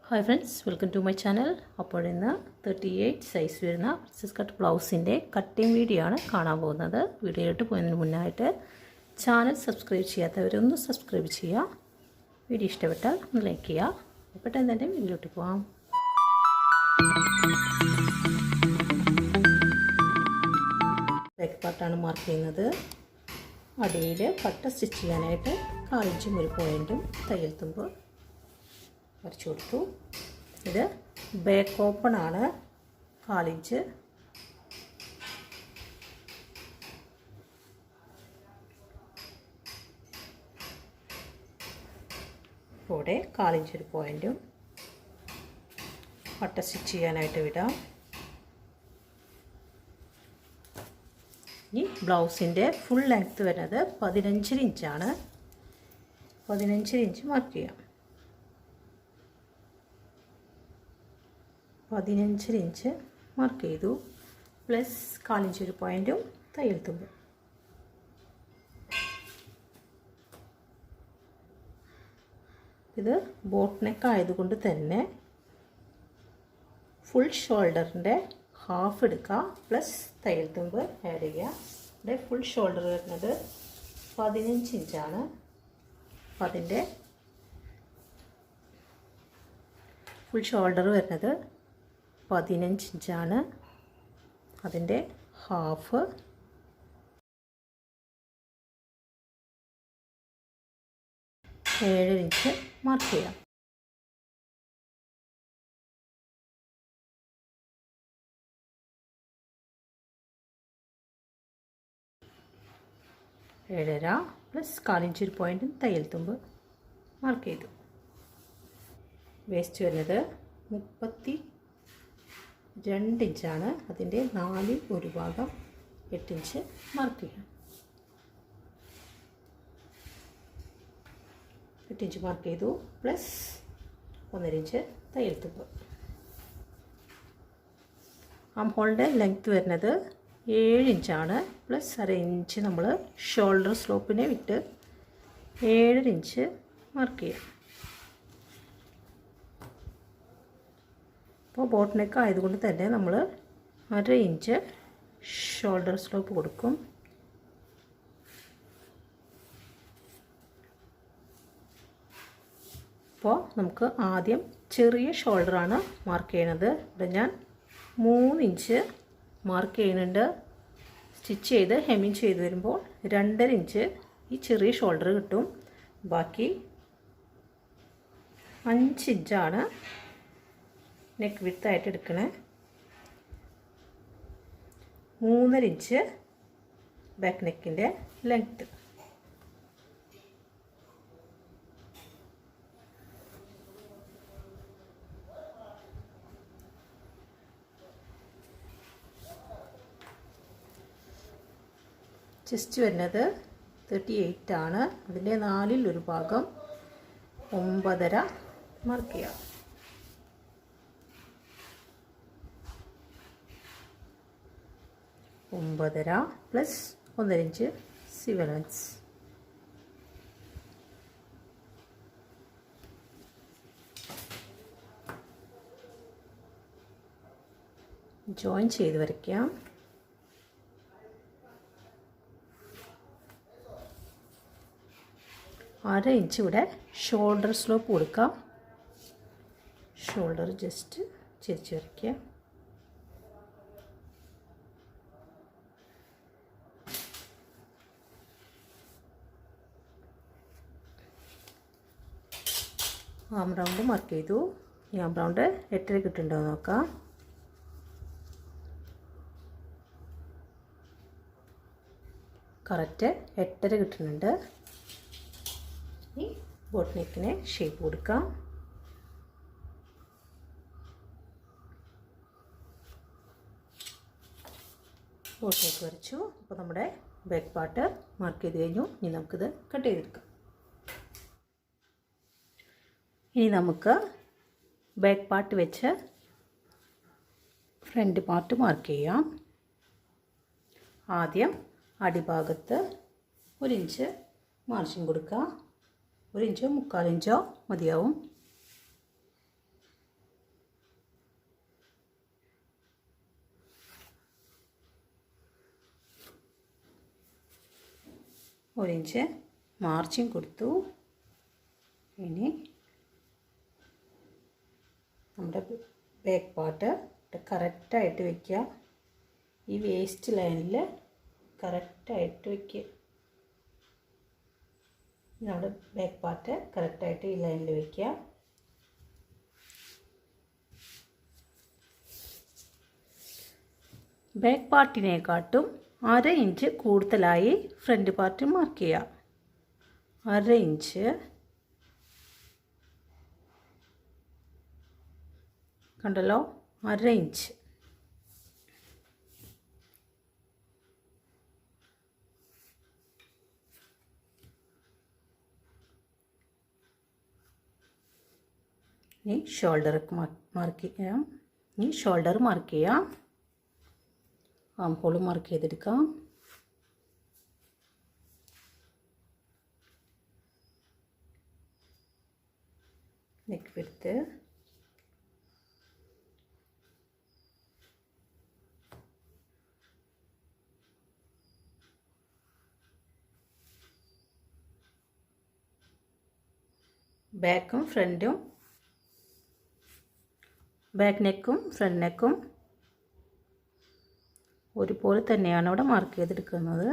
Hi friends, welcome to my channel. അപ്പോൾ ഇന്ന് 38 size വരുന്ന പ്രിൻസസ് കട്ട് ബ്ലൗസിൻ്റെ കട്ടിങ് വീഡിയോ ആണ് കാണാൻ പോകുന്നത്. വീഡിയോയിലോട്ട് പോകുന്നതിന് മുന്നായിട്ട് ചാനൽ സബ്സ്ക്രൈബ് ചെയ്യാത്തവരൊന്ന് സബ്സ്ക്രൈബ് ചെയ്യുക. വീഡിയോ ഇഷ്ടപ്പെട്ടാൽ ഒന്ന് ലൈക്ക് ചെയ്യുക. പെട്ടെന്ന് തന്നെ വീഡിയോയിലോട്ട് പോകാം. ബാക്ക് പാർട്ടാണ് മാർക്ക് ചെയ്യുന്നത്. അടിയിൽ പട്ട സ്റ്റിച്ച് ചെയ്യാനായിട്ട് 1/4 ഇഞ്ചും 1 പോയിൻറ്റും തയ്യൽ തുമ്പ് വരച്ചു കൊടുത്തു. ഇത് ബാക്ക് ഓപ്പൺ ആണ്, 1/4 ഇഞ്ച്. ഇവിടെ 1/4 ഇഞ്ച് 1 പോയിൻറ്റും പട്ട സ്റ്റിച്ച് ചെയ്യാനായിട്ട് വിടാം. ഈ ബ്ലൗസിൻ്റെ ഫുൾ ലെങ്ത്ത് വരുന്നത് 15 ഇഞ്ചാണ്. 15 ഇഞ്ച് മാർക്ക് ചെയ്യാം. 15 ഇഞ്ച് മാർക്ക് ചെയ്തു. പ്ലസ് 1/4 ഇഞ്ച് 1 പോയിൻറ്റും തയ്യൽ തുമ്പ്. ഇത് ബോട്ട് നെക്ക് ആയതുകൊണ്ട് തന്നെ ഫുൾ ഷോൾഡറിൻ്റെ ഹാഫ് എടുക്കുക, പ്ലസ് തയ്യൽ തുമ്പ് ആഡ് ചെയ്യുക. ഇവിടെ ഫുൾ ഷോൾഡർ വരുന്നത് 15 ഇഞ്ചാണ്. അപ്പോൾ അതിൻ്റെ ഫുൾ ഷോൾഡർ വരുന്നത് 15 ഇഞ്ചാണ്. അതിൻ്റെ ഹാഫ് 7 ഇഞ്ച് മാർക്ക് ചെയ്യാം. ഏഴര പ്ലസ് 1/4 ഇഞ്ച് 1 പോയിൻറ്റും തയ്യൽ തുമ്പ് മാർക്ക് ചെയ്തു. വേസ്റ്റ് വരുന്നത് 32 ഇഞ്ചാണ്. അതിൻ്റെ 4 1 ഭാഗം 8 ഇഞ്ച് മാർക്ക് ചെയ്യാം. 8 ഇഞ്ച് മാർക്ക് ചെയ്തു. പ്ലസ് 1.5 ഇഞ്ച് തയ്യൽ തുമ്പ്. ആം ഹോളിൻ്റെ ലെങ്ത്ത് വരുന്നത് 7 ഇഞ്ചാണ്. പ്ലസ് 1/2 ഇഞ്ച് നമ്മൾ ഷോൾഡർ സ്ലോപ്പിനെ വിട്ട് 7 ഇഞ്ച് മാർക്ക് ചെയ്യാം. അപ്പോൾ ബോട്ട് നെക്ക് ആയതുകൊണ്ട് തന്നെ നമ്മൾ 1/2 ഇഞ്ച് ഷോൾഡർ സ്ലോപ്പ് കൊടുക്കും. അപ്പോൾ നമുക്ക് ആദ്യം ചെറിയ ഷോൾഡറാണ് മാർക്ക് ചെയ്യുന്നത്. ഇവിടെ ഞാൻ 3 ഇഞ്ച് മാർക്ക് ചെയ്യുന്നുണ്ട്. സ്റ്റിച്ച് ചെയ്ത് ഹെമ്മിങ് ചെയ്ത് വരുമ്പോൾ 2.5 ഇഞ്ച് ഈ ചെറിയ ഷോൾഡർ കിട്ടും. ബാക്കി 5 ഇഞ്ചാണ് നെക്ക് വിഡ്ത്തായിട്ട് എടുക്കണേ. 3.5 ഇഞ്ച് ബാക്ക് നെക്കിൻ്റെ ലെങ്ത്ത്. ചെസ്റ്റ് വരുന്നത് 38 ആണ്. അതിൻ്റെ 4 1 ഭാഗം 9.5 മാർക്ക് ചെയ്യാം. 9.5 പ്ലസ് 1.5 ഇഞ്ച് സിവലൻസ്. ജോയിൻ ചെയ്ത് വരയ്ക്കാം. അര ഇഞ്ച് ഇവിടെ ഷോൾഡർ സ്ലോപ്പ് കൊടുക്കാം. ഷോൾഡർ ജസ്റ്റ് ചെരിച്ച് വരയ്ക്കുക. ആം റൗണ്ട് മാർക്ക് ചെയ്തു. ഈ ആം റൗണ്ട് 8.5 കിട്ടുന്നുണ്ടോ നോക്കാം. കറക്റ്റ് 8.5 കിട്ടുന്നുണ്ട്. ഈ ബോട്ട് നെക്കിനെ ഷേപ്പ് കൊടുക്കാം. ബോട്ട് നെക്ക് വരച്ചു. അപ്പോൾ നമ്മുടെ ബാക്ക് പാർട്ട് മാർക്ക് ചെയ്ത് കഴിഞ്ഞു. ഇനി നമുക്കിത് കട്ട് ചെയ്തെടുക്കാം. ഇനി നമുക്ക് ബാക്ക് പാർട്ട് വെച്ച് ഫ്രണ്ട് പാർട്ട് മാർക്ക് ചെയ്യാം. ആദ്യം അടിഭാഗത്ത് 1 ഇഞ്ച് മാർജിൻ കൊടുക്കുക. 1 ഇഞ്ചോ 3/4 ഇഞ്ചോ മതിയാവും. 1 ഇഞ്ച് മാർജിൻ കൊടുത്തു. ഇനി നമ്മുടെ ബാക്ക് പാർട്ട് കറക്റ്റായിട്ട് വയ്ക്കുക. ഈ വേസ്റ്റ് ലൈനിൽ കറക്റ്റായിട്ട് വയ്ക്കുക. നമ്മുടെ ബാക്ക് പാർട്ട് കറക്റ്റായിട്ട് ഈ ലൈനിൽ വയ്ക്കുക. ബാക്ക് പാർട്ടിനെക്കാട്ടും 1/2 ഇഞ്ച് കൂടുതലായി ഫ്രണ്ട് പാർട്ട് മാർക്ക് ചെയ്യുക. 1/2 ഇഞ്ച് കണ്ടല്ലോ, 1/2 ഇഞ്ച്. ഇനി ഷോൾഡർ മാർക്ക് ചെയ്യാം. ഇനി ഷോൾഡർ മാർക്ക് ചെയ്യാം. ആം ഹോൾ മാർക്ക് ചെയ്തെടുക്കാം. നെക്ക് വിഡ്ത്ത് ബാക്കും ഫ്രണ്ടും, ബാക്ക് നെക്കും ഫ്രണ്ട് നെക്കും ഒരുപോലെ തന്നെയാണ് ഇവിടെ മാർക്ക് ചെയ്തെടുക്കുന്നത്.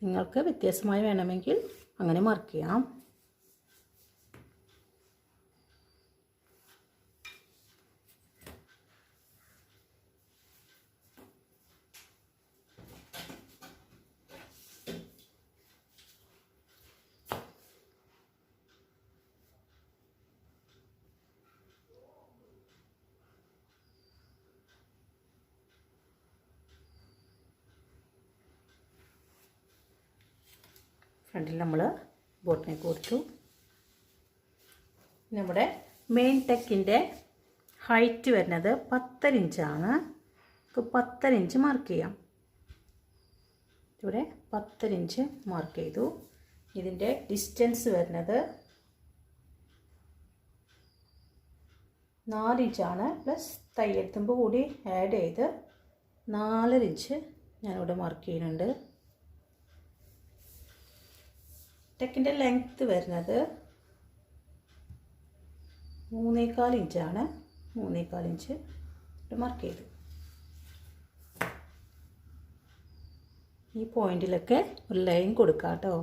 നിങ്ങൾക്ക് വ്യത്യാസമായി വേണമെങ്കിൽ അങ്ങനെ മാർക്ക് ചെയ്യാം. ഫ്രണ്ടിൽ നമ്മൾ ബോട്ട് നെക്ക് കൊടുത്തു. നമ്മുടെ മെയിൻ ടെക്കിൻ്റെ ഹൈറ്റ് വരുന്നത് 10 ഇഞ്ചാണ്. 10 ഇഞ്ച് മാർക്ക് ചെയ്യാം. ഇവിടെ 10 ഇഞ്ച് മാർക്ക് ചെയ്തു. ഇതിൻ്റെ ഡിസ്റ്റൻസ് വരുന്നത് 4 ഇഞ്ചാണ്. പ്ലസ് തയ്യൽ തുമ്പ് കൂടി ആഡ് ചെയ്ത് 4 ഇഞ്ച് ഞാനിവിടെ മാർക്ക് ചെയ്യുന്നുണ്ട്. ടെക്കിൻ്റെ ലെങ്ത്ത് വരുന്നത് 3.25 ഇഞ്ചാണ്. 3.25 ഇഞ്ച് മാർക്ക് ചെയ്തു. ഈ പോയിന്റിലൊക്കെ ഒരു ലൈൻ കൊടുക്കാം കേട്ടോ.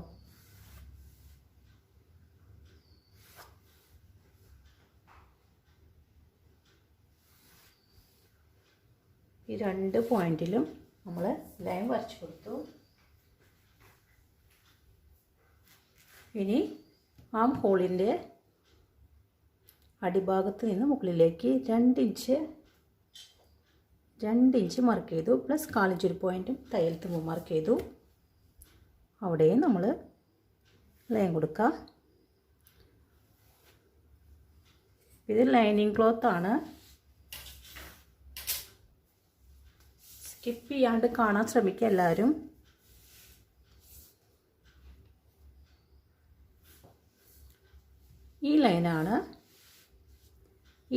ഈ 2 പോയിന്റിലും നമ്മൾ ലൈൻ വരച്ചു കൊടുത്തു. ഇനി ആം ഹോളിൻ്റെ അടിഭാഗത്ത് നിന്ന് മുകളിലേക്ക് 2 ഇഞ്ച് മാർക്ക് ചെയ്തു. പ്ലസ് 1/4 ഇഞ്ച് ഒരു പോയിൻറ്റും തയ്യൽ തുമ്പ് മാർക്ക് ചെയ്തു. അവിടെയും നമ്മൾ ലൈൻ കൊടുക്കുക. ഇത് ലൈനിങ് ക്ലോത്താണ്. സ്കിപ്പ് ചെയ്യാണ്ട് കാണാൻ ശ്രമിക്കുക എല്ലാവരും.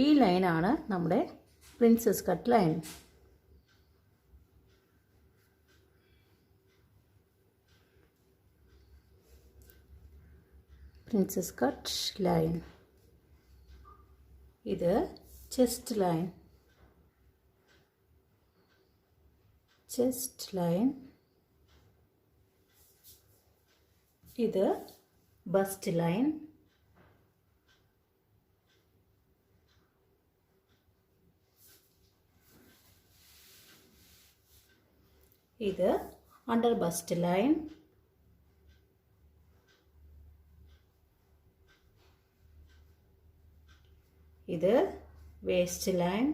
ഈ ലൈനാണ് നമ്മുടെ princess cut line. Princess cut line. ഇത് ചെസ്റ്റ് ലൈൻ. ഇത് ബസ്റ്റ് ലൈൻ. ഇത് അണ്ടർ ബസ്റ്റ് ലൈൻ. ഇത് waste line.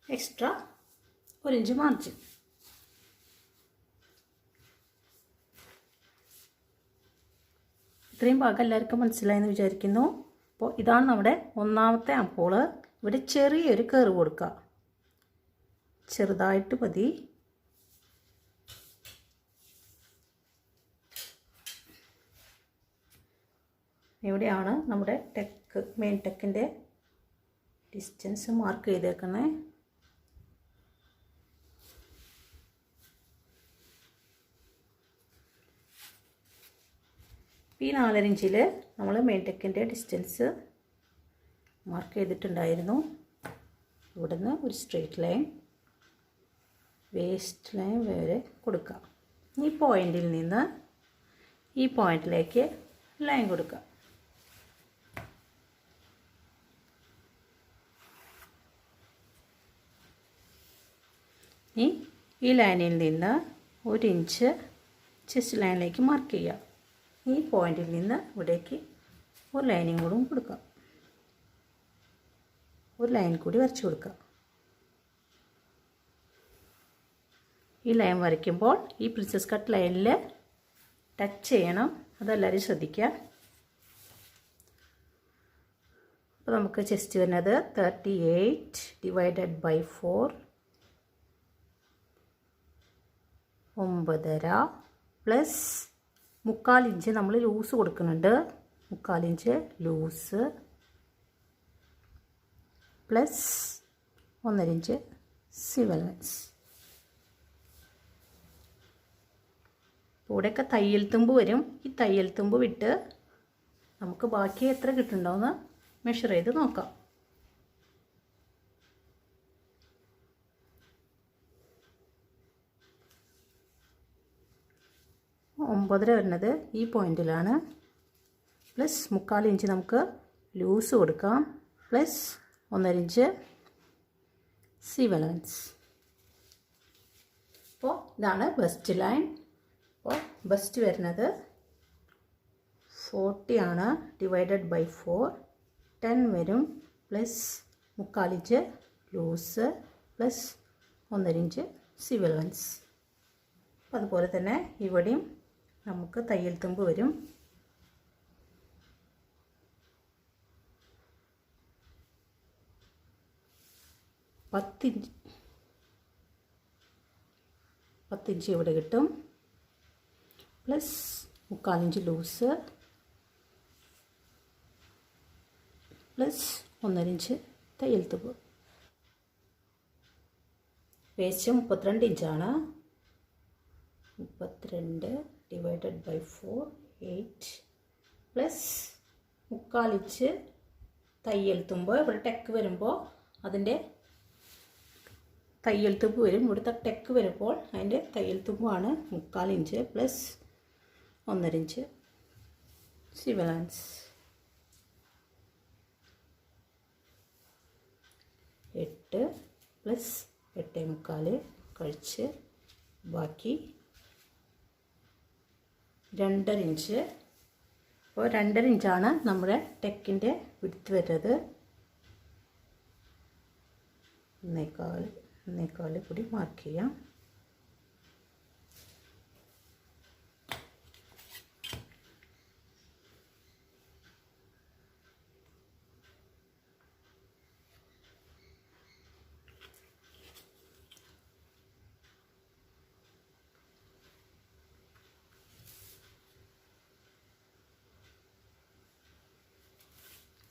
Extra 1 inch margin. ഇത്രയും ഭാഗം എല്ലാവർക്കും മനസ്സിലായെന്ന് വിചാരിക്കുന്നു. അപ്പോൾ ഇതാണ് നമ്മുടെ ഒന്നാമത്തെ ആംപോൾ. ഇവിടെ ചെറിയൊരു കർവ് കൊടുക്കുക. ചെറുതായിട്ട് മതി. ഇവിടെയാണ് നമ്മുടെ ടെക്ക്, മെയിൻ ടെക്കിൻ്റെ ഡിസ്റ്റൻസ് മാർക്ക് ചെയ്തേക്കണേ. ഈ 4.5 ഇഞ്ചിൽ നമ്മൾ മെയിൻ ടെക്കിൻ്റെ ഡിസ്റ്റൻസ് മാർക്ക് ചെയ്തിട്ടുണ്ടായിരുന്നു. ഇവിടുന്ന് ഒരു സ്ട്രെയിറ്റ് ലൈൻ വേസ്റ്റ് ലൈൻ വരെ കൊടുക്കാം. ഈ പോയിന്റിൽ നിന്ന് ഈ പോയിന്റിലേക്ക് ലൈൻ കൊടുക്കാം. ഈ ലൈനിൽ നിന്ന് 1 ഇഞ്ച് ചെസ്റ്റ് ലൈനിലേക്ക് മാർക്ക് ചെയ്യാം. ഈ പോയിന്റിൽ നിന്ന് ഇവിടേക്ക് ഒരു ലൈനിങ് കൂടി കൊടുക്കാം. ഒരു ലൈൻ കൂടി വരച്ചു കൊടുക്കാം. ഈ ലൈൻ വരയ്ക്കുമ്പോൾ ഈ പ്രിൻസസ് കട്ട് ലൈനിൽ ടച്ച് ചെയ്യണം. അതെല്ലാവരും ശ്രദ്ധിക്കുക. അപ്പോൾ നമുക്ക് ചെസ്റ്റ് വരുന്നത് 38 ഡിവൈഡഡ് ബൈ 4 9.5 പ്ലസ് 3/4 ഇഞ്ച് നമ്മൾ ലൂസ് കൊടുക്കുന്നുണ്ട്. 3/4 ഇഞ്ച് ലൂസ് പ്ലസ് 1.5 ഇഞ്ച് സിവലൻസ്. ഇവിടെയൊക്കെ തയ്യൽ തുമ്പ് വരും. ഈ തയ്യൽ തുമ്പ് വിട്ട് നമുക്ക് ബാക്കി എത്ര കിട്ടുന്നുണ്ടോയെന്ന് മെഷർ ചെയ്ത് നോക്കാം. 9.5 വരുന്നത് ഈ പോയിന്റിലാണ്. പ്ലസ് 3/4 ഇഞ്ച് നമുക്ക് ലൂസ് കൊടുക്കാം. പ്ലസ് 1.5 ഇഞ്ച് സിവലൻസ്. അപ്പോൾ ഇതാണ് ബസ്റ്റ് ലൈൻ. അപ്പോൾ ബസ്റ്റ് വരുന്നത് 40 ആണ്. ഡിവൈഡഡ് ബൈ 4 10 വരും. Plus 3/4 inch loose plus 1.5 inch സിവലൻസ്. അതുപോലെ തന്നെ ഇവിടെയും നമുക്ക് തയ്യൽ തുമ്പ് വരും. 10 ഇഞ്ച് ഇവിടെ കിട്ടും. Plus 3/4 inch loose plus 1.5 inch തയ്യൽ തുമ്പ്. വേസ്റ്റ് 32 ഇഞ്ചാണ്. 32 ഡിവൈഡഡ് ബൈ 4 8 പ്ലസ് 3/4 ഇഞ്ച് തയ്യൽ തുമ്പ്. ഇവിടെ ടെക്ക് വരുമ്പോൾ അതിൻ്റെ തയ്യൽ തുമ്പ് വരും. ഇവിടുത്തെ ടെക്ക് വരുമ്പോൾ അതിൻ്റെ തയ്യൽ തുമ്പാണ് 3/4 ഇഞ്ച് പ്ലസ് 1.5 ഇഞ്ച് സിവലൻസ്. 8 പ്ലസ് 8.25 കഴിച്ച് ബാക്കി 2.5 ഇഞ്ച്. അപ്പോൾ 2.5 ഇഞ്ചാണ് നമ്മുടെ ടെക്കിൻ്റെ വിഡ്ത്ത് വരുന്നത്. 1.25 കൂടി മാർക്ക് ചെയ്യാം.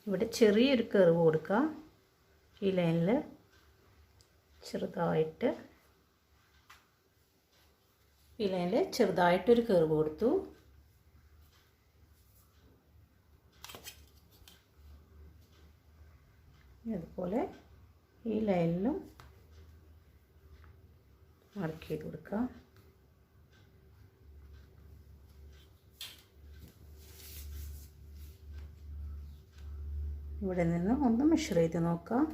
ഇവിടെ ചെറിയൊരു കർവ് കൊടുക്കുക. ഈ ലൈനിൽ ചെറുതായിട്ട് ചെറുതായിട്ടൊരു കർവ് കൊടുത്തു. അതുപോലെ ഈ ലൈനിലും മാർക്ക് ചെയ്ത് കൊടുക്കുക. ഇവിടെ നിന്ന് ഒന്ന് മെഷർ ചെയ്ത് നോക്കാം.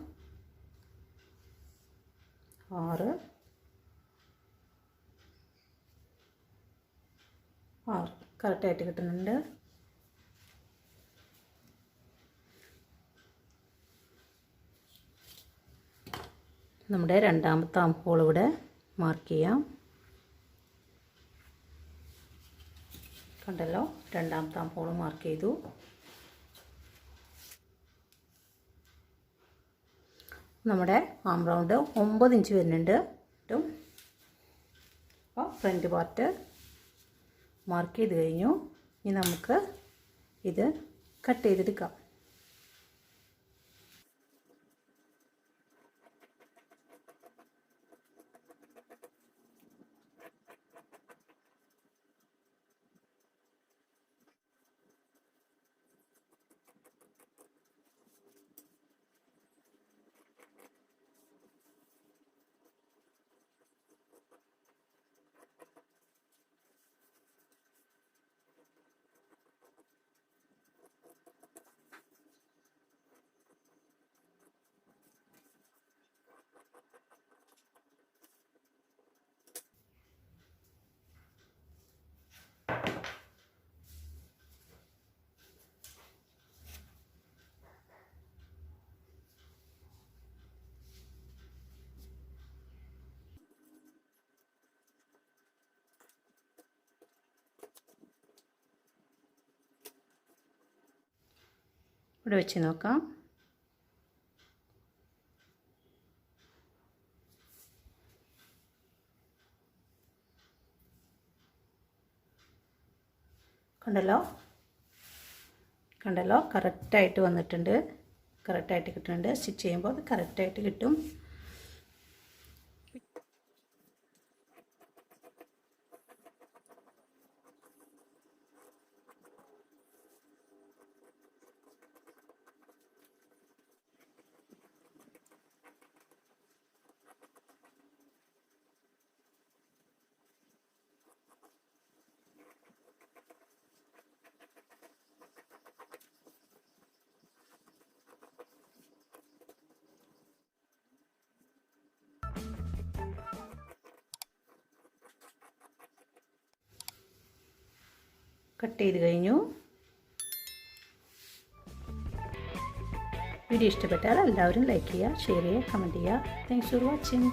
6 കറക്റ്റായിട്ട് കിട്ടുന്നുണ്ട്. നമ്മുടെ രണ്ടാമത്തെ ആം ഹോൾ ഇവിടെ മാർക്ക് ചെയ്യാം. കണ്ടല്ലോ, രണ്ടാമത്തെ ആം ഹോൾ മാർക്ക് ചെയ്തു. നമ്മുടെ ആം റൗണ്ട് 9 ഇഞ്ച് വരുന്നുണ്ട്. അപ്പോൾ ഫ്രണ്ട് പാർട്ട് മാർക്ക് ചെയ്ത് കഴിഞ്ഞു. ഇനി നമുക്ക് ഇത് കട്ട് ചെയ്തെടുക്കാം. ഇവിടെ വെച്ച് നോക്കാം. കണ്ടല്ലോ കറക്റ്റായിട്ട് വന്നിട്ടുണ്ട്. കറക്റ്റായിട്ട് കിട്ടുന്നുണ്ട്. സ്റ്റിച്ച് ചെയ്യുമ്പോൾ അത് കറക്റ്റായിട്ട് കിട്ടും. കട്ട് ചെയ്ത് കഴിഞ്ഞു. വീഡിയോ ഇഷ്ടപ്പെട്ടാൽ എല്ലാവരും ലൈക്ക് ചെയ്യുക, ഷെയർ ചെയ്യുക, കമൻറ്റ് ചെയ്യുക. Thanks for watching.